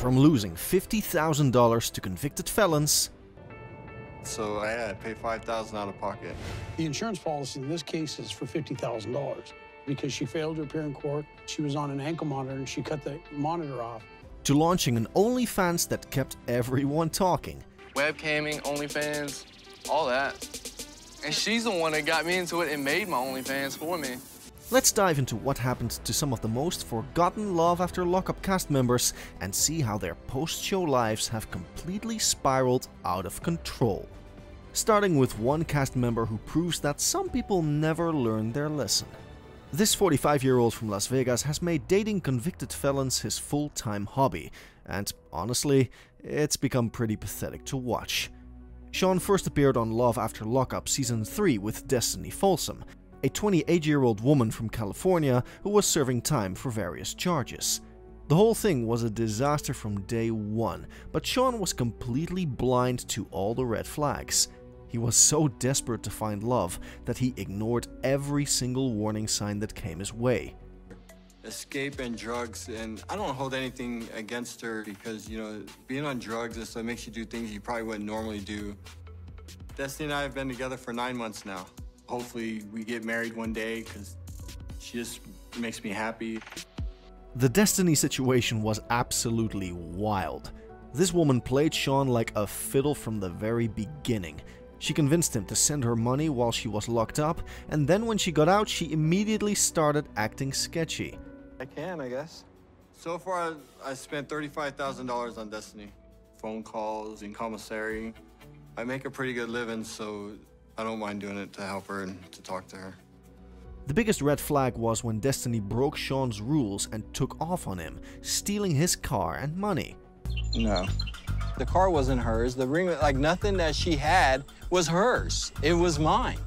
From losing $50,000 to convicted felons, So I had to pay $5,000 out of pocket. The insurance policy in this case is for $50,000 because she failed to appear in court. She was on an ankle monitor and she cut the monitor off. to launching an OnlyFans that kept everyone talking. Webcamming, OnlyFans, all that. And she's the one that got me into it and made my OnlyFans for me. Let's dive into what happened to some of the most forgotten Love After Lockup cast members and see how their post-show lives have completely spiraled out of control. Starting with one cast member who proves that some people never learn their lesson. This 45-year-old from Las Vegas has made dating convicted felons his full-time hobby, and honestly, it's become pretty pathetic to watch. Shawn first appeared on Love After Lockup Season 3 with Destiny Folsom, a 28-year-old woman from California who was serving time for various charges. The whole thing was a disaster from day one, but Shawn was completely blind to all the red flags. He was so desperate to find love that he ignored every single warning sign that came his way. Escape and drugs, and I don't hold anything against her because, you know, being on drugs is what makes you do things you probably wouldn't normally do. Destiny and I have been together for 9 months now. Hopefully we get married one day because she just makes me happy. The Destiny situation was absolutely wild. This woman played Shawn like a fiddle from the very beginning. She convinced him to send her money while she was locked up, and then when she got out, she immediately started acting sketchy. I can, I guess. So far, I spent $35,000 on Destiny. Phone calls and commissary. I make a pretty good living, so I don't mind doing it to help her and to talk to her. The biggest red flag was when Destiny broke Shawn's rules and took off on him, stealing his car and money. No. The car wasn't hers. The ring, like nothing that she had was hers. It was mine.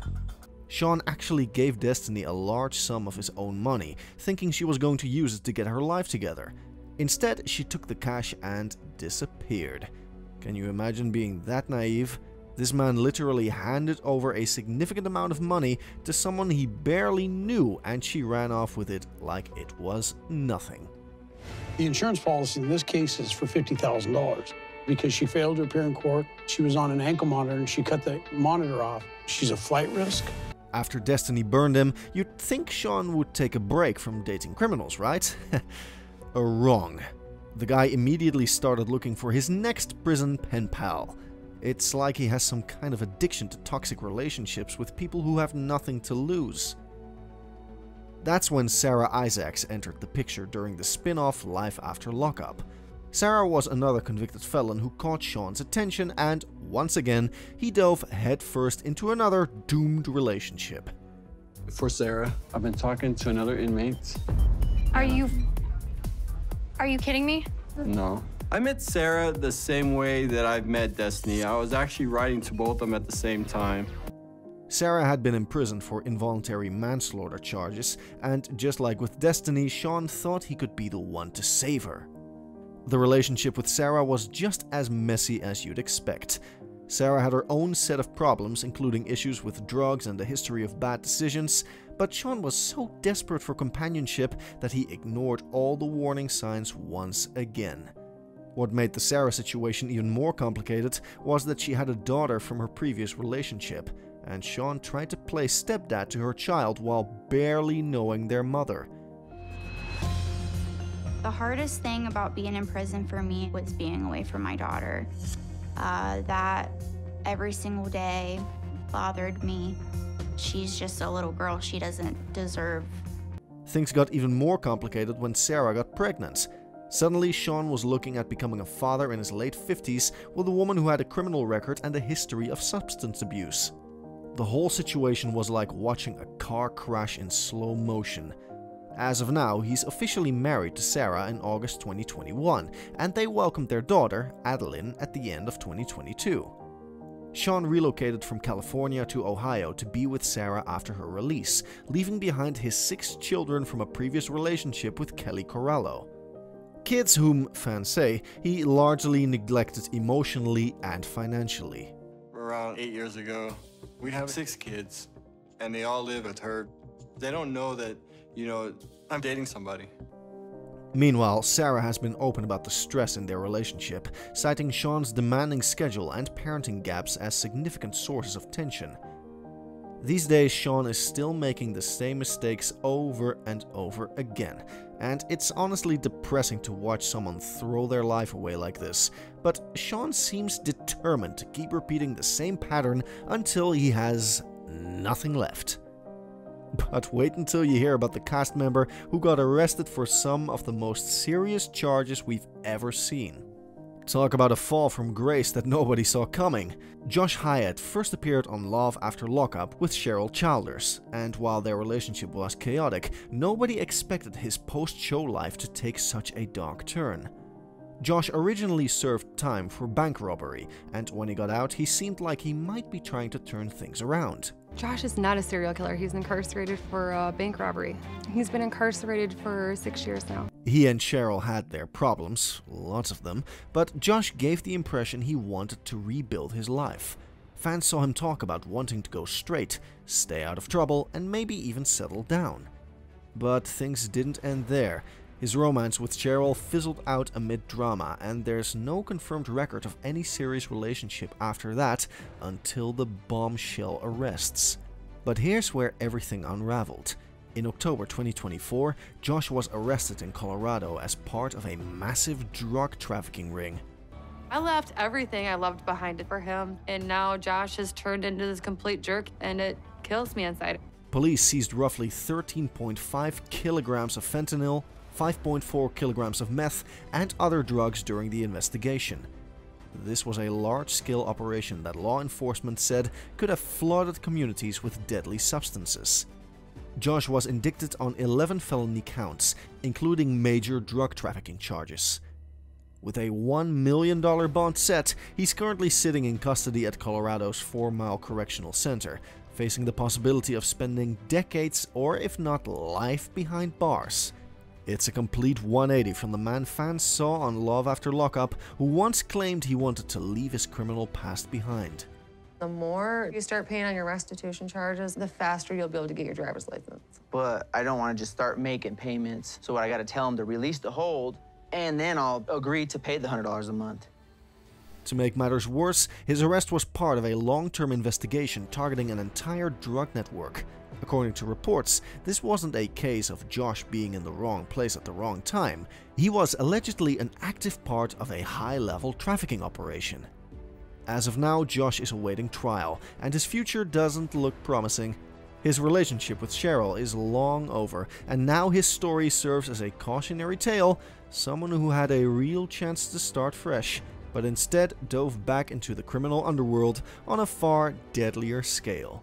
Shawn actually gave Destiny a large sum of his own money, thinking she was going to use it to get her life together. Instead, she took the cash and disappeared. Can you imagine being that naive? This man literally handed over a significant amount of money to someone he barely knew, and she ran off with it like it was nothing. The insurance policy in this case is for $50,000 because she failed to appear in court. She was on an ankle monitor and she cut the monitor off. She's a flight risk. After Destiny burned him, you'd think Shawn would take a break from dating criminals, right? Wrong. The guy immediately started looking for his next prison pen pal. It's like he has some kind of addiction to toxic relationships with people who have nothing to lose. That's when Sarah Isaacs entered the picture during the spin-off Life After Lockup. Sarah was another convicted felon who caught Shawn's attention, and once again, he dove headfirst into another doomed relationship. For Sarah, I've been talking to another inmate. Are you kidding me? No. I met Sarah the same way that I've met Destiny. I was actually writing to both of them at the same time. Sarah had been imprisoned for involuntary manslaughter charges, and just like with Destiny, Shawn thought he could be the one to save her. The relationship with Sarah was just as messy as you'd expect. Sarah had her own set of problems, including issues with drugs and a history of bad decisions, but Shawn was so desperate for companionship that he ignored all the warning signs once again. What made the Sarah situation even more complicated was that she had a daughter from her previous relationship, and Shawn tried to play stepdad to her child while barely knowing their mother. The hardest thing about being in prison for me was being away from my daughter. That every single day bothered me. She's just a little girl she doesn't deserve. Things got even more complicated when Sarah got pregnant. Suddenly, Shawn was looking at becoming a father in his late 50s with a woman who had a criminal record and a history of substance abuse. The whole situation was like watching a car crash in slow motion. As of now, he's officially married to Sarah in August 2021, and they welcomed their daughter, Adeline, at the end of 2022. Shawn relocated from California to Ohio to be with Sarah after her release, leaving behind his 6 children from a previous relationship with Kelly Corallo. Kids whom, fans say, he largely neglected emotionally and financially. Around 8 years ago, we have 6 kids, and they all live with her. They don't know that, you know, I'm dating somebody. Meanwhile, Sarah has been open about the stress in their relationship, citing Shawn's demanding schedule and parenting gaps as significant sources of tension. These days, Shawn is still making the same mistakes over and over again, and it's honestly depressing to watch someone throw their life away like this, but Shawn seems determined to keep repeating the same pattern until he has nothing left. But wait until you hear about the cast member who got arrested for some of the most serious charges we've ever seen. Talk about a fall from grace that nobody saw coming. Josh Hyatt first appeared on Love After Lockup with Cheryl Childers, and while their relationship was chaotic, nobody expected his post-show life to take such a dark turn. Josh originally served time for bank robbery, and when he got out, he seemed like he might be trying to turn things around. Josh is not a serial killer. He's incarcerated for bank robbery. He's been incarcerated for 6 years now. He and Cheryl had their problems, lots of them, but Josh gave the impression he wanted to rebuild his life. Fans saw him talk about wanting to go straight, stay out of trouble, and maybe even settle down. But things didn't end there. His romance with Cheryl fizzled out amid drama, and there's no confirmed record of any serious relationship after that until the bombshell arrests. But here's where everything unraveled. In October 2024, Josh was arrested in Colorado as part of a massive drug trafficking ring. I left everything I loved behind it for him, and now Josh has turned into this complete jerk, and it kills me inside. Police seized roughly 13.5 kilograms of fentanyl, 5.4 kilograms of meth, and other drugs during the investigation. This was a large-scale operation that law enforcement said could have flooded communities with deadly substances. Josh was indicted on 11 felony counts, including major drug trafficking charges. With a $1 million bond set, he's currently sitting in custody at Colorado's 4 Mile Correctional Center, facing the possibility of spending decades or if not life behind bars. It's a complete 180 from the man fans saw on Love After Lockup, who once claimed he wanted to leave his criminal past behind. The more you start paying on your restitution charges, the faster you'll be able to get your driver's license. But I don't want to just start making payments, so I got to tell him to release the hold, and then I'll agree to pay the $100 a month. To make matters worse, his arrest was part of a long-term investigation targeting an entire drug network. According to reports, this wasn't a case of Josh being in the wrong place at the wrong time. He was allegedly an active part of a high-level trafficking operation. As of now, Josh is awaiting trial, and his future doesn't look promising. His relationship with Cheryl is long over, and now his story serves as a cautionary tale, someone who had a real chance to start fresh, but instead dove back into the criminal underworld on a far deadlier scale.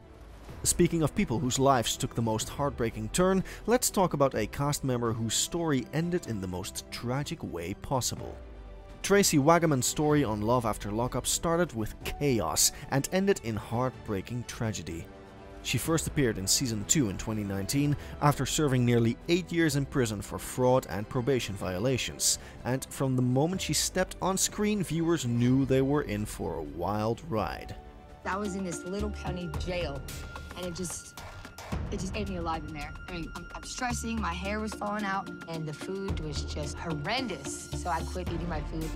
Speaking of people whose lives took the most heartbreaking turn, let's talk about a cast member whose story ended in the most tragic way possible. Tracy Wagaman's story on Love After Lockup started with chaos and ended in heartbreaking tragedy. She first appeared in Season 2 in 2019 after serving nearly 8 years in prison for fraud and probation violations, and from the moment she stepped on screen, viewers knew they were in for a wild ride. I was in this little county jail, and it just ate me alive in there. I mean, I'm stressing, my hair was falling out, and the food was just horrendous, so I quit eating my food.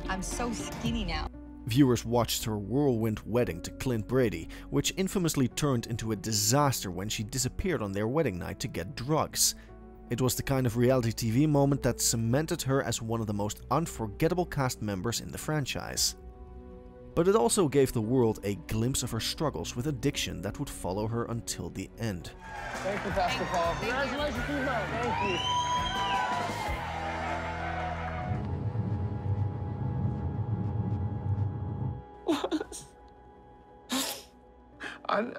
I'm so skinny now. Viewers watched her whirlwind wedding to Clint Brady, which infamously turned into a disaster when she disappeared on their wedding night to get drugs. It was the kind of reality TV moment that cemented her as one of the most unforgettable cast members in the franchise. But it also gave the world a glimpse of her struggles with addiction that would follow her until the end. Thank you, Pastor Paul. Congratulations to you, man. Thank you.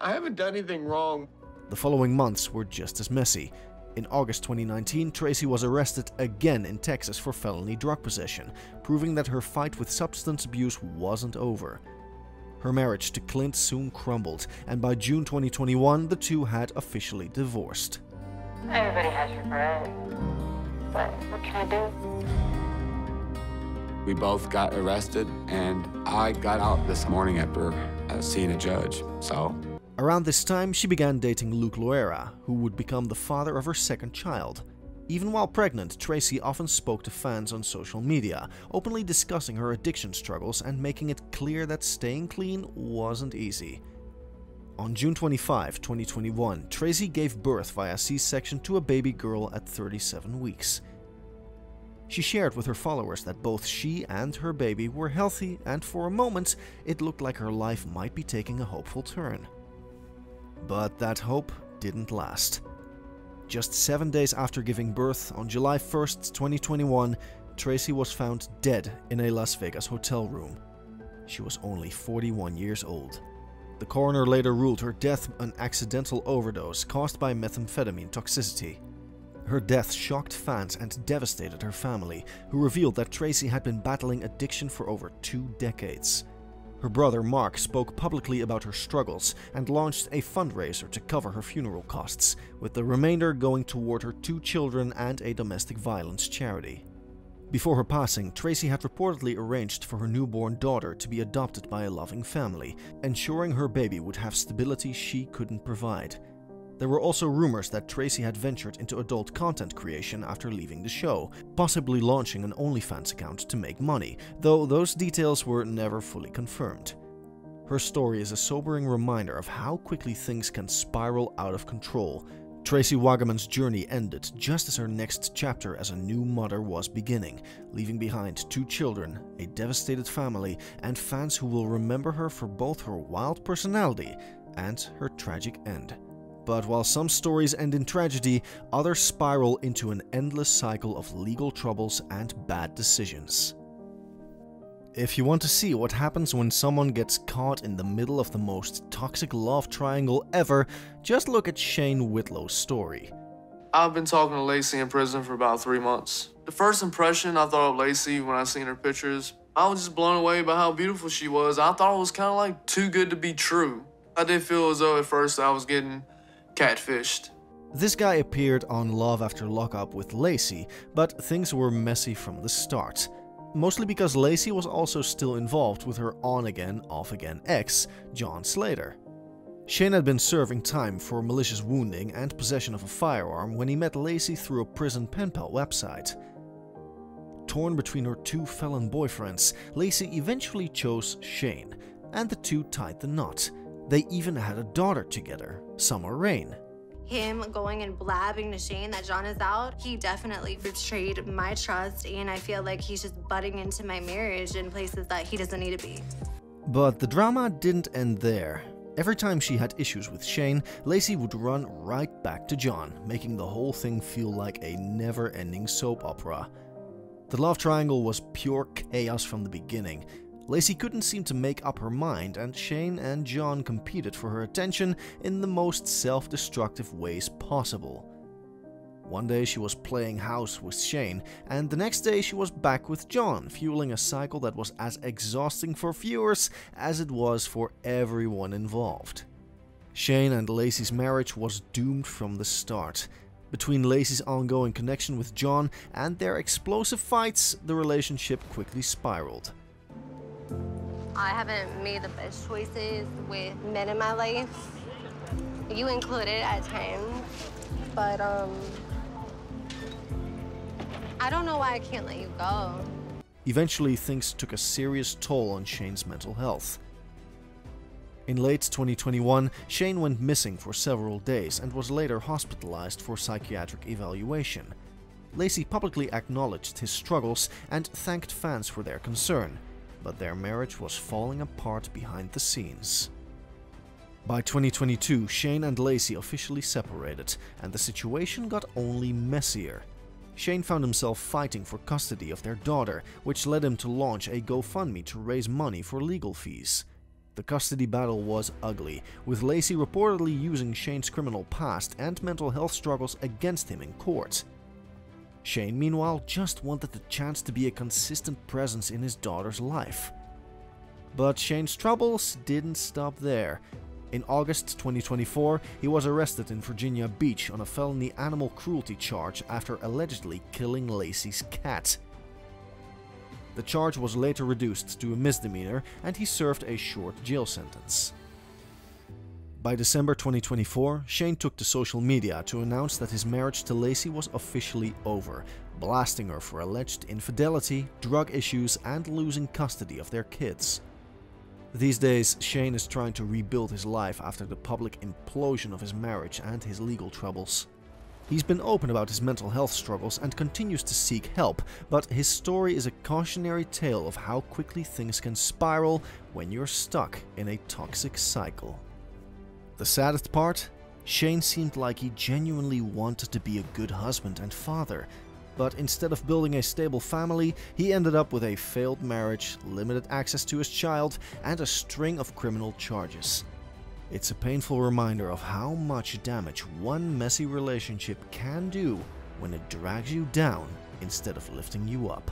I haven't done anything wrong. The following months were just as messy. In August 2019, Tracy was arrested again in Texas for felony drug possession, proving that her fight with substance abuse wasn't over. Her marriage to Clint soon crumbled, and by June 2021, the two had officially divorced. Everybody has regret, but what can I do? We both got arrested, and I got out this morning after seeing a judge, so. Around this time, she began dating Luke Loera, who would become the father of her second child. Even while pregnant, Tracy often spoke to fans on social media, openly discussing her addiction struggles and making it clear that staying clean wasn't easy. On June 25, 2021, Tracy gave birth via C-section to a baby girl at 37 weeks. She shared with her followers that both she and her baby were healthy, and for a moment, it looked like her life might be taking a hopeful turn. But that hope didn't last. Just 7 days after giving birth, on July 1st, 2021, Tracy was found dead in a Las Vegas hotel room. She was only 41 years old. The coroner later ruled her death an accidental overdose caused by methamphetamine toxicity. Her death shocked fans and devastated her family, who revealed that Tracy had been battling addiction for over 2 decades. Her brother Mark spoke publicly about her struggles and launched a fundraiser to cover her funeral costs, with the remainder going toward her 2 children and a domestic violence charity. Before her passing, Tracy had reportedly arranged for her newborn daughter to be adopted by a loving family, ensuring her baby would have stability she couldn't provide. There were also rumors that Tracy had ventured into adult content creation after leaving the show, possibly launching an OnlyFans account to make money, though those details were never fully confirmed. Her story is a sobering reminder of how quickly things can spiral out of control. Tracy Wagaman's journey ended just as her next chapter as a new mother was beginning, leaving behind 2 children, a devastated family, and fans who will remember her for both her wild personality and her tragic end. But while some stories end in tragedy, others spiral into an endless cycle of legal troubles and bad decisions. If you want to see what happens when someone gets caught in the middle of the most toxic love triangle ever, just look at Shane Whitlow's story. I've been talking to Lacey in prison for about 3 months. The first impression I thought of Lacey when I seen her pictures, I was just blown away by how beautiful she was. I thought it was kind of like too good to be true. I did feel as though at first I was getting catfished. This guy appeared on Love After Lockup with Lacey, but things were messy from the start. Mostly because Lacey was also still involved with her on-again, off-again ex, John Slater. Shane had been serving time for malicious wounding and possession of a firearm when he met Lacey through a prison pen pal website. Torn between her 2 felon boyfriends, Lacey eventually chose Shane, and the 2 tied the knot. They even had a daughter together, Summer Rain. Him going and blabbing to Shane that John is out, he definitely betrayed my trust, and I feel like he's just butting into my marriage in places that he doesn't need to be. But the drama didn't end there. Every time she had issues with Shane, Lacey would run right back to John, making the whole thing feel like a never-ending soap opera. The love triangle was pure chaos from the beginning. Lacey couldn't seem to make up her mind, and Shane and John competed for her attention in the most self-destructive ways possible. One day she was playing house with Shane, and the next day she was back with John, fueling a cycle that was as exhausting for viewers as it was for everyone involved. Shane and Lacey's marriage was doomed from the start. Between Lacey's ongoing connection with John and their explosive fights, the relationship quickly spiraled. I haven't made the best choices with men in my life, you included at times, but I don't know why I can't let you go. Eventually, things took a serious toll on Shane's mental health. In late 2021, Shane went missing for several days and was later hospitalized for psychiatric evaluation. Lacey publicly acknowledged his struggles and thanked fans for their concern, but their marriage was falling apart behind the scenes. By 2022, Shane and Lacey officially separated, and the situation got only messier. Shane found himself fighting for custody of their daughter, which led him to launch a GoFundMe to raise money for legal fees. The custody battle was ugly, with Lacey reportedly using Shane's criminal past and mental health struggles against him in court. Shane, meanwhile, just wanted the chance to be a consistent presence in his daughter's life. But Shane's troubles didn't stop there. In August 2024, he was arrested in Virginia Beach on a felony animal cruelty charge after allegedly killing Lacey's cat. The charge was later reduced to a misdemeanor, and he served a short jail sentence. By December 2024, Shane took to social media to announce that his marriage to Lacey was officially over, blasting her for alleged infidelity, drug issues, and losing custody of their kids. These days, Shane is trying to rebuild his life after the public implosion of his marriage and his legal troubles. He's been open about his mental health struggles and continues to seek help, but his story is a cautionary tale of how quickly things can spiral when you're stuck in a toxic cycle. The saddest part? Shane seemed like he genuinely wanted to be a good husband and father, but instead of building a stable family, he ended up with a failed marriage, limited access to his child, and a string of criminal charges. It's a painful reminder of how much damage one messy relationship can do when it drags you down instead of lifting you up.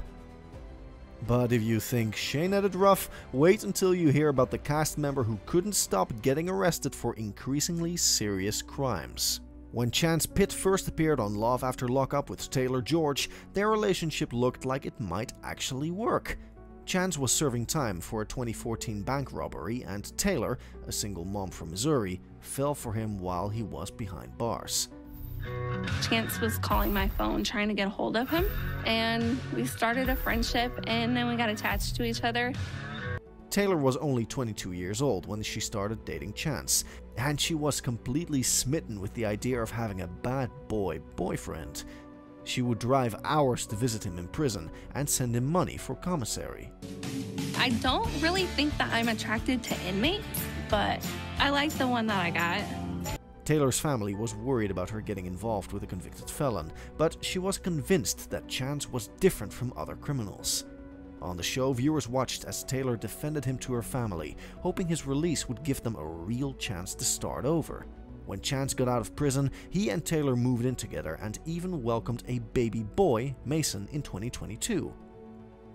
But if you think Shane had it rough, wait until you hear about the cast member who couldn't stop getting arrested for increasingly serious crimes. When Chance Pitt first appeared on Love After Lockup with Taylor George, their relationship looked like it might actually work. Chance was serving time for a 2014 bank robbery, and Taylor, a single mom from Missouri, fell for him while he was behind bars. Chance was calling my phone trying to get a hold of him, and we started a friendship, and then we got attached to each other. Taylor was only 22 years old when she started dating Chance, and she was completely smitten with the idea of having a bad boy boyfriend. She would drive hours to visit him in prison and send him money for commissary. I don't really think that I'm attracted to inmates, but I like the one that I got. Taylor's family was worried about her getting involved with a convicted felon, but she was convinced that Chance was different from other criminals. On the show, viewers watched as Taylor defended him to her family, hoping his release would give them a real chance to start over. When Chance got out of prison, he and Taylor moved in together and even welcomed a baby boy, Mason, in 2022.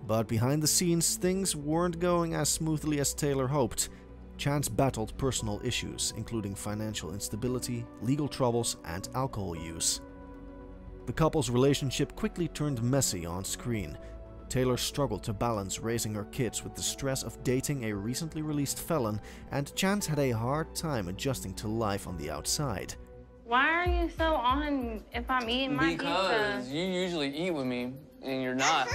But behind the scenes, things weren't going as smoothly as Taylor hoped. Chance battled personal issues, including financial instability, legal troubles, and alcohol use. The couple's relationship quickly turned messy on screen. Taylor struggled to balance raising her kids with the stress of dating a recently released felon, and Chance had a hard time adjusting to life on the outside. Why are you so on if I'm eating my pizza? Because you usually eat with me, and you're not.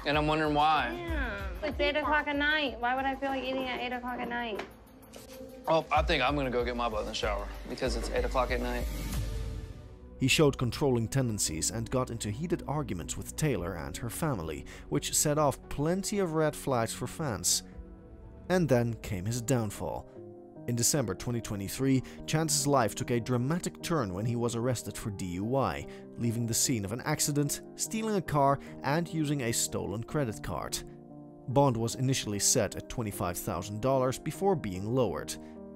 And I'm wondering why. Yeah, it's 8 o'clock at night. Why would I feel like eating at 8 o'clock at night? Oh, I think I'm gonna go get my butt in the shower because it's 8 o'clock at night. He showed controlling tendencies and got into heated arguments with Taylor and her family, which set off plenty of red flags for fans. And then came his downfall. In December 2023, Chance's life took a dramatic turn when he was arrested for DUI, leaving the scene of an accident, stealing a car, and using a stolen credit card. Bond was initially set at $25,000 before being lowered.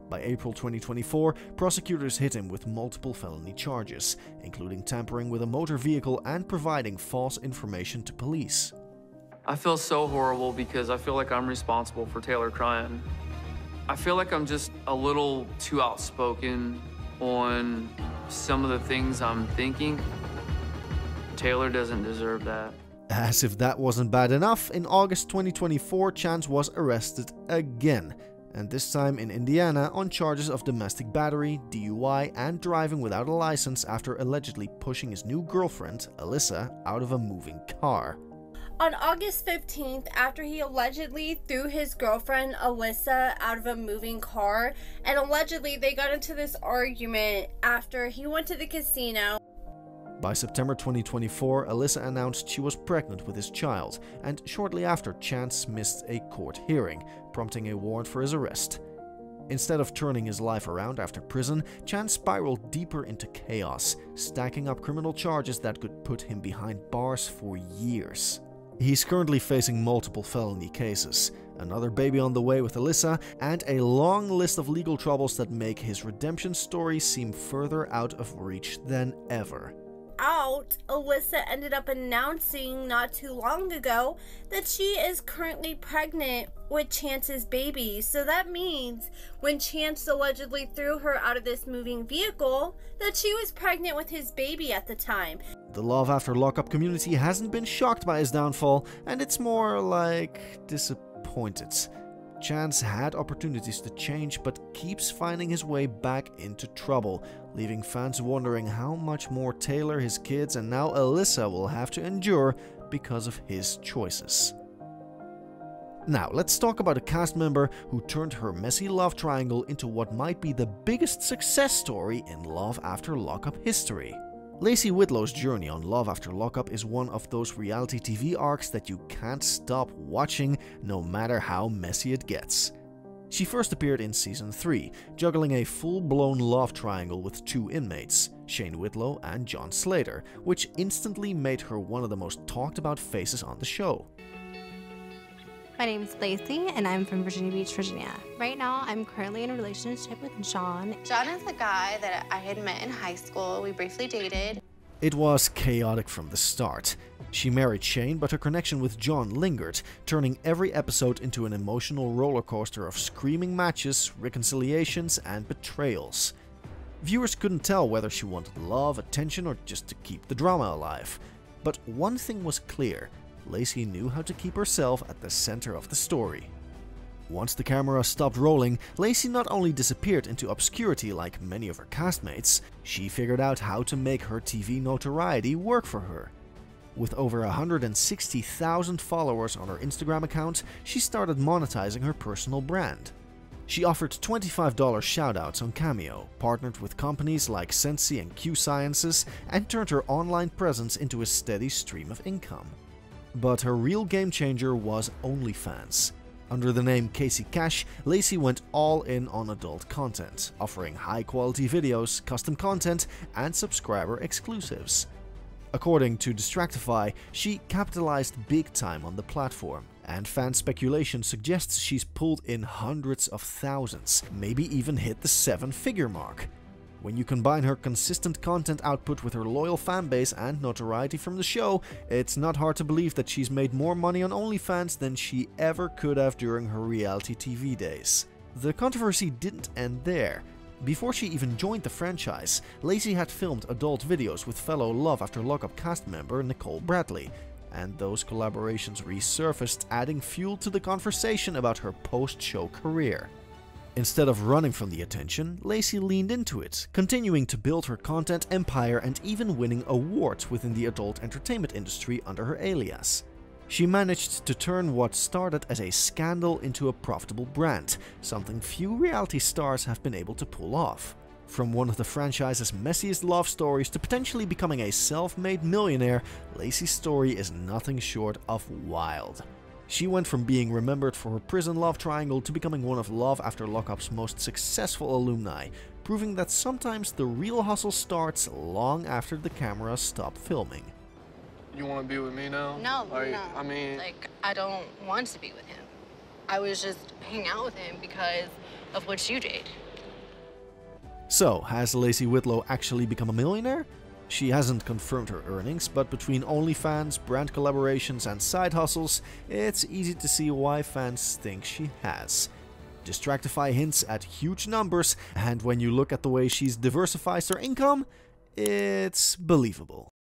By April 2024, prosecutors hit him with multiple felony charges, including tampering with a motor vehicle and providing false information to police. I feel so horrible because I feel like I'm responsible for Taylor crying. I feel like I'm just a little too outspoken on some of the things I'm thinking. Taylor doesn't deserve that. As if that wasn't bad enough, in August 2024, Chance was arrested again, and this time in Indiana on charges of domestic battery, DUI, and driving without a license after allegedly pushing his new girlfriend, Alyssa, out of a moving car. On August 15th, after he allegedly threw his girlfriend Alyssa out of a moving car, and allegedly they got into this argument after he went to the casino. By September 2024, Alyssa announced she was pregnant with his child, and shortly after, Chance missed a court hearing, prompting a warrant for his arrest. Instead of turning his life around after prison, Chance spiraled deeper into chaos, stacking up criminal charges that could put him behind bars for years. He's currently facing multiple felony cases, another baby on the way with Alyssa, and a long list of legal troubles that make his redemption story seem further out of reach than ever. Alyssa ended up announcing not too long ago that she is currently pregnant with Chance's baby. So that means when Chance allegedly threw her out of this moving vehicle, that she was pregnant with his baby at the time. The Love After Lockup community hasn't been shocked by his downfall, and it's more like disappointed. Chance had opportunities to change but keeps finding his way back into trouble, leaving fans wondering how much more Taylor, his kids, and now Alyssa will have to endure because of his choices. Now, let's talk about a cast member who turned her messy love triangle into what might be the biggest success story in Love After Lockup history. Lacey Whitlow's journey on Love After Lockup is one of those reality TV arcs that you can't stop watching no matter how messy it gets. She first appeared in Season 3, juggling a full-blown love triangle with two inmates, Shane Whitlow and John Slater, which instantly made her one of the most talked-about faces on the show. My name's Lacey, and I'm from Virginia Beach, Virginia. Right now, I'm currently in a relationship with Shawn. Shawn is a guy that I had met in high school. We briefly dated. It was chaotic from the start. She married Shane, but her connection with John lingered, turning every episode into an emotional roller coaster of screaming matches, reconciliations, and betrayals. Viewers couldn't tell whether she wanted love, attention, or just to keep the drama alive. But one thing was clear. Lacey knew how to keep herself at the center of the story. Once the camera stopped rolling, Lacey not only disappeared into obscurity like many of her castmates, she figured out how to make her TV notoriety work for her. With over 160,000 followers on her Instagram account, she started monetizing her personal brand. She offered $25 shoutouts on Cameo, partnered with companies like Sensi and Q Sciences, and turned her online presence into a steady stream of income. But her real game changer was OnlyFans. Under the name Casey Cash, Lacey went all in on adult content, offering high-quality videos, custom content, and subscriber exclusives. According to Distractify, she capitalized big time on the platform, and fan speculation suggests she's pulled in hundreds of thousands, maybe even hit the seven-figure mark. When you combine her consistent content output with her loyal fanbase and notoriety from the show, it's not hard to believe that she's made more money on OnlyFans than she ever could have during her reality TV days. The controversy didn't end there. Before she even joined the franchise, Lacey had filmed adult videos with fellow Love After Lockup cast member Nicole Bradley, and those collaborations resurfaced, adding fuel to the conversation about her post-show career. Instead of running from the attention, Lacey leaned into it, continuing to build her content empire and even winning awards within the adult entertainment industry under her alias. She managed to turn what started as a scandal into a profitable brand, something few reality stars have been able to pull off. From one of the franchise's messiest love stories to potentially becoming a self-made millionaire, Lacey's story is nothing short of wild. She went from being remembered for her prison love triangle to becoming one of Love After Lockup's most successful alumni, proving that sometimes the real hustle starts long after the cameras stop filming. You want to be with me now? No, like, no. I mean... I don't want to be with him. I was just hanging out with him because of what you did. So, has Lacey Whitlow actually become a millionaire? She hasn't confirmed her earnings, but between OnlyFans, brand collaborations, and side hustles, it's easy to see why fans think she has. Distractify hints at huge numbers, and when you look at the way she's diversified her income, it's believable.